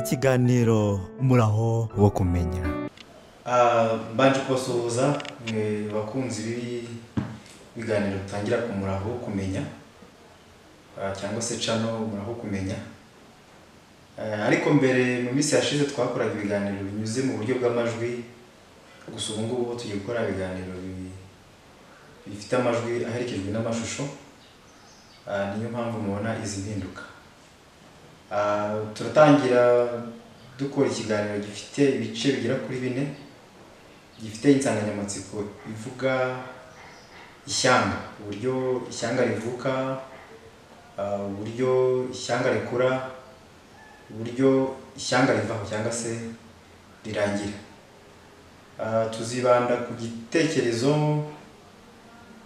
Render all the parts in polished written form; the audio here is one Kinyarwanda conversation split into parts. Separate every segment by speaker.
Speaker 1: Ikiganiro muraho wo kumenya.
Speaker 2: Mbanje kubasuhuza bakunzi biganiro tangira ku muraho wo kumenya cyangwa se channel muraho kumenya. Ariko mbere mu minsi yashize twakoraga ibiganiro binyuze mu buryo bw'amajwi, gusa ubu ngubu tugiye gukora ibiganiro bifite amajwi aherekejwe n'amashusho. Niyo mpamvu mubona izi mpinduka. Turatangira dukora ikiganiro gifite ibice bigera kuri 4, gifite insanganyamatsiko ivuga ishyanga, uburyo ishyanga rivuka, uburyo ishyanga rikura, uburyo ishyanga rivaho cyangwa se rirangira. Tuzibanda ku gitekerezo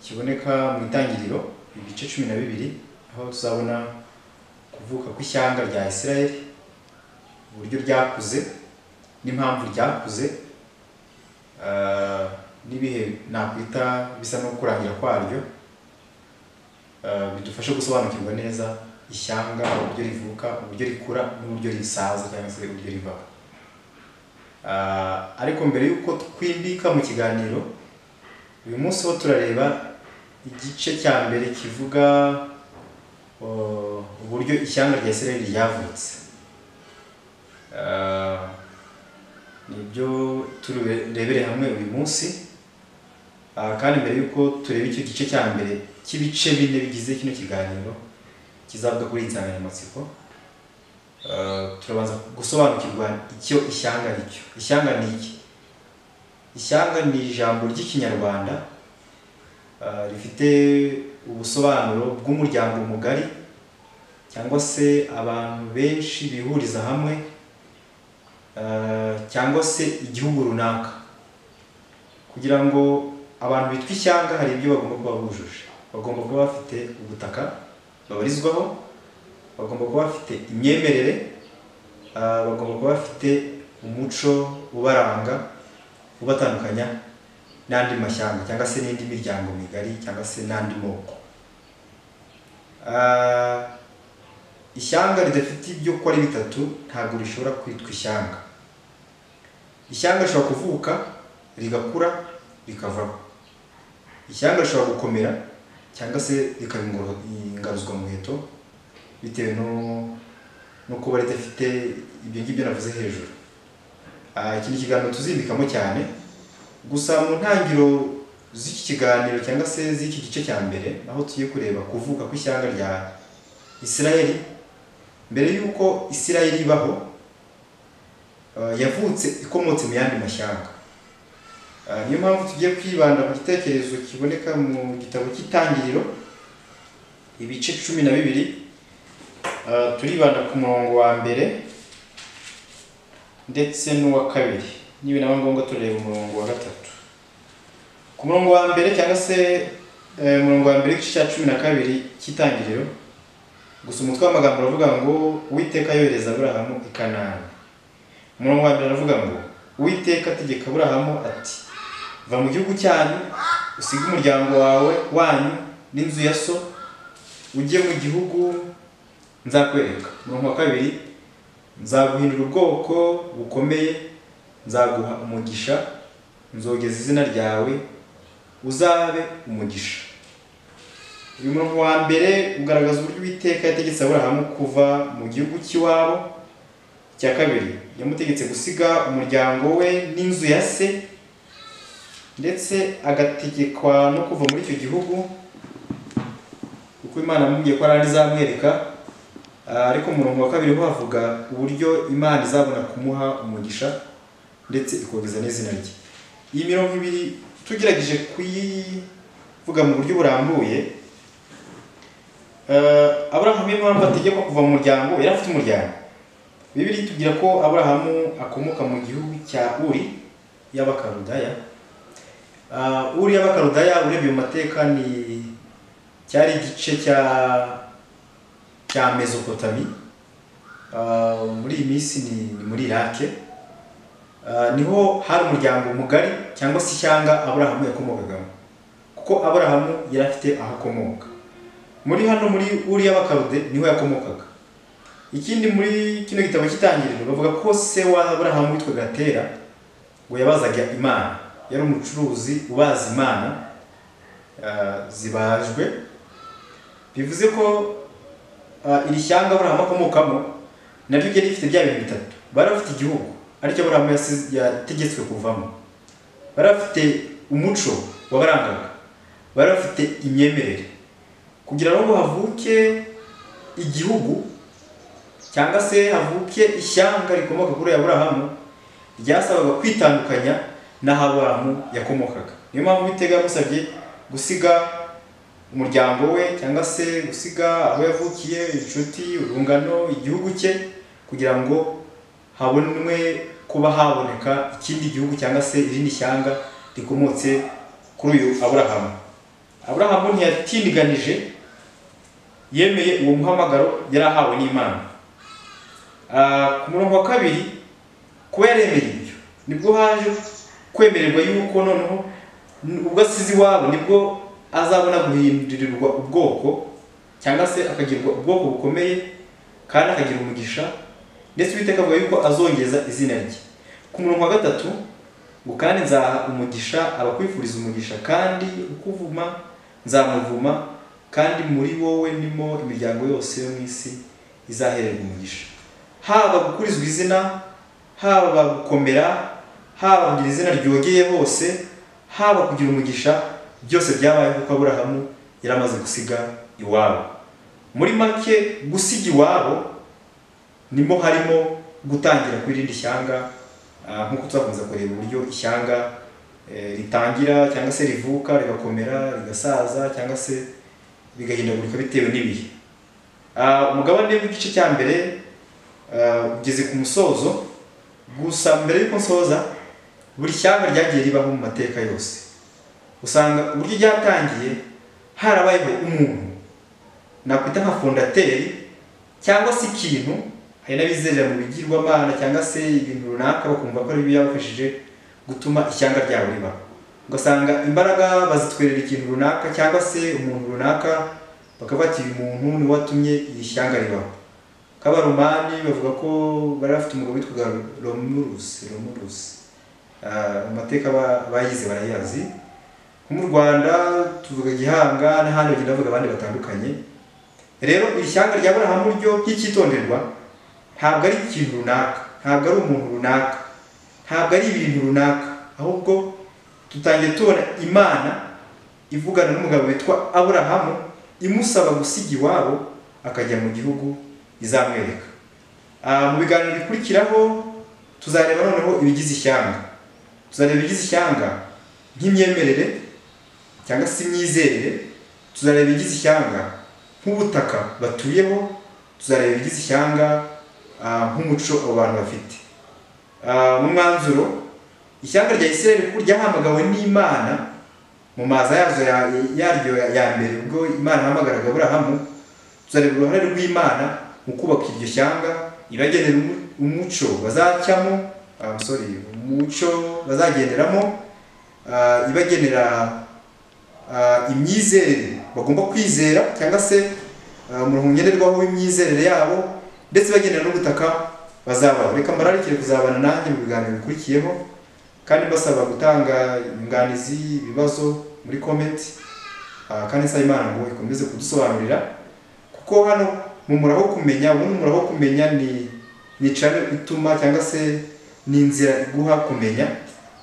Speaker 2: kiboneka mu itangiriro ibice 12, aho tuzabona kuvuka kw'ishyanga rya Isirayeli, uburyo ryakuze n'impamvu ryakuze, n'ibihe nakwita bisa no kurangira kwaryo, bidufasha gusobanukirwa neza ishyanga, uburyo rivuka, uburyo rikura n'uburyo risaza cyangwa se uburyo rivaho. Ariko mbere yuko twimbika mu kiganiro, uyu munsi ho turareba igice cya mbere kivuga uburyo ishyanga rya Isirayeli ryavutse. Nibyo turebere hamwe uyu munsi. Kandi mbere yuko tureba icyo gice cya mbere cy'ibice 4 bigize kino kiganiro kizavuga kuri insanganyamatsiko, turabanza gusobanukirwa icyo ishyanga ricyo. Ishyanga ni iki? Ishyanga ni ijambo ry'ikinyarwanda rifite ubusobanuro bw'umuryango mugari cyangwa se abantu benshi bihuriza hamwe, cyangwa se igihugu runaka. Kugira ngo abantu bitwa ishyanga hari ibyo bagomba kuba bujuje. Bagomba kuba bafite ubutaka babarizwaho, bagomba kuba bafite imyemerere, bagomba kuba bafite umuco ubaranga ubatandukanya n'andi mashyanga cyangwa se n'indi miryango migari cyangwa se n'andi moko. Ishyanga ridafite ibyo uko ari bitatu ntabwo rishobora kwitwa ishyanga. Ishyanga rishobora kuvuka, rigakura, rikavaho. Ishyanga rishobora gukomera cyangwa se rikaba ingaruzwa muheto bitewe no kuba ridafite ibyo ngibyo navuze hejuru. Iki ni ikiganiro tuzimbikamo cyane, gusa mu ntangiriro z'iki kiganiro cyangwa se z'iki gice cya mbere, aho tugiye kureba kuvuka kw'ishyanga rya Isirayeli. Mbere yuko Isirayeli ibaho, yavutse ikomotse mu yandi mashyanga. Niyo mpamvu tugiye kwibanda ku gitekerezo kiboneka mu gitabo cy'itangiriro ibice 12. Turibanda ku murongo wa mbere ndetse n'uwa kabiri, niba naba ngombwa tureba umurongo wa gatatu. Ku murongo wa mbere cyangwa se umurongo wa mbere cya 12 cy'itangiriro, gusa umutwe w'amagambo aravuga ngo Uwiteka yohereza Aburahamu i Kanani. Umurongo wa mbere aravuga ngo Uwiteka ategeka Aburahamu ati, va mu gihugu cyanyu, usige umuryango wawe wanyu n'inzu ya so, ujye mu gihugu nzakwereka. Umurongo wa kabiri, nzaguhindura ubwoko bukomeye, nzaguha umugisha, nzogeza izina ryawe, uzabe umugisha. Uyu murongo wa mbere ugaragaza uburyo Uwiteka yategetse Aburahamu kuva mu gihugu cy'iwabo. Icya kabiri, yamutegetse gusiga umuryango we n'inzu ya se, ndetse agategekwa no kuva muri icyo gihugu kuko Imana yamubwiye ko ari izamwereka. Ariko mu murongo wa kabiri ho havuga uburyo Imana izabona kumuha umugisha ndetse ikogeza n'izina rye. Iyi mirongo ibiri tugerageje kuyivuga mu buryo burambuye, Aburahamu impamvu ategekwa kuva mu muryango, yari afite umuryango. Bibiliya itubwira ko Aburahamu akomoka mu gihugu cya Uri y'Abakaludaya. Uri y'Abakaludaya urebye mu mateka cyari igice cya Mesopotami. Muri iyi minsi ni muri Iraq. Niho hari umuryango mugari cyangwa se ishyanga Aburahamu yakomokagamo, kuko Aburahamu yari afite aho akomoka. Muri hano muri Uri y'Abakaludaya niho yakomokaga. ikindi muri kino gitabo cy'itangiriro bavuga ko se wa Aburahamu witwaga Tera ngo yabazaga Imana, yari umucuruzi ubaza imana zibajwe. Bivuze ko iri shyanga Aburahamu akomokamo naryo ryari rifite bya bintu bitatu. Bari bafite igihugu aricyo Aburahamu yategetswe kuvamo, bari bafite umuco wabarangaga, bari bafite imyemerere. Kugira ngo havuke igihugu cyangwa se havuke ishyanga rikomoka kuri Aburahamu, ryasabaga kwitandukanya n'aho Aburahamu yakomokaga. Niyo mpamvu Uwiteka yamusabye gusiga umuryango we cyangwa se gusiga aho yavukiye, inshuti, urungano, igihugu cye, kugira ngo habonwe kuba haboneka ikindi gihugu cyangwa se irindi shyanga rikomotse kuri uyu Aburahamu. Aburahamu ntiyatindiganije, yemeye uwo muhamagaro yari ahawe n'Imana. Ku murongo wa kabiri, kuba yaremeye ibyo nibwo haje kwemererwa yuko noneho ubwo asize iwabo nibwo azabona guhindurirwa ubwoko cyangwa se akagirwa ubwoko bukomeye kandi akagira umugisha, ndetse Uwiteka avuga yuko azongeza izina rye. Ku murongo wa gatatu, ngo kandi nzaha umugisha abakwifuriza umugisha, kandi ukuvuma nzamuvuma, kandi muri wowe nimo imiryango yose yo mu isi izahererwa umugisha. Haba gukurizwa izina, haba gukomera, haba kugira izina ryogeye hose, haba kugira umugisha, byose byabaye kuko Aburahamu yaramaze gusiga iwabo. Muri make, gusiga iwabo nimo harimo gutangira kuri irindi shyanga, nk'uko twakomeza kureba uburyo ishyanga ritangira cyangwa se rivuka, rigakomera, rigasaza cyangwa se bigahindagurika bitewe n'ibihe. Umugabane w'igice cya mbere ugeze ku musozo. Gusa mbere y'uko nsoza, buri shyanga ryagiye ribaho mu mateka yose. Usanga uburyo ryatangiye harabayeho umuntu nakwita nka fondateri cyangwa se ikintu. Hari n'abizerera mu bigirwamana cyangwa se ibintu runaka bakumva ko ari byabafashije gutuma ishyanga ryabo ribaho. Ugasanga imbaraga bazitwerera ikintu runaka cyangwa se umuntu runaka, bakavuga ati uyu muntu ni watumye iri shyanga ribaho. K'Abaromani bavuga ko bari bafite umugabo witwaga Romulus. Amateka bayize barayazi. Nko mu Rwanda tuvuga Gihanga n'ahandi bagenda bavuga abandi batandukanye. Rero iri shyanga rya Aburahamu ryo nk'icyitonderwa, ntabwo ari ikintu runaka, ntabwo ari umuntu runaka, ntabwo ari ibintu runaka, ahubwo tutangiye tubona Imana ivugana n'umugabo witwa Aburahamu, imusaba gusiga iwabo akajya mu gihugu izamwereka. Mu biganiro bikurikiraho tuzareba noneho ibigize ishyanga. Tuzareba ibigize ishyanga nk'imyemerere cyangwa se imyizerere, tuzareba ibigize ishyanga nk'ubutaka batuyeho, tuzareba ibigize ishyanga nk'umuco abo bantu bafite. Mu mwanzuro, ishyanga rya Isirayeli kuko ryahamagawe n'Imana mu maza yaryo ya mbere, ubwo Imana yahamagaraga Aburahamu, tuzareba uruhare rw'Imana mu kubaka iryo shyanga, ibagenera umuco bazacyamo, umuco bazagenderamo, ibagenera imyizerere bagomba kwizera cyangwa se umurongo ngenderwaho w'imyizerere yabo, ndetse bagenera n'ubutaka bazabaho. Reka mbararikire kuzabana nanjye mu biganiro bikurikiyeho, kandi basaba gutanga inyunganizi, ibibazo muri comment, kandi nsaba Imana ngo ikomeze kudusobanurira, kuko hano mu muraho kumenya, ubundi muraho kumenya ni channel ituma cyangwa se ni inzira iguha kumenya.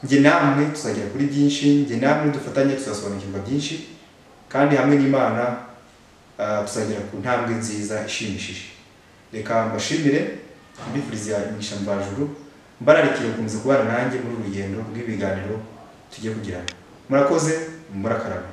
Speaker 2: Nge namwe tuzagera kuri byinshi, nge namwe dufatanye tuzasobanukirwa byinshi, kandi hamwe n'Imana tuzagera ku ntambwe nziza ishimishije. Reka mbashimire, mbifuriza imigisha mvajuru, mbararikiye gukomeza kubana nanjye muri urugendo rw'ibiganiro tugiye kugirana. Murakoze, murakarama.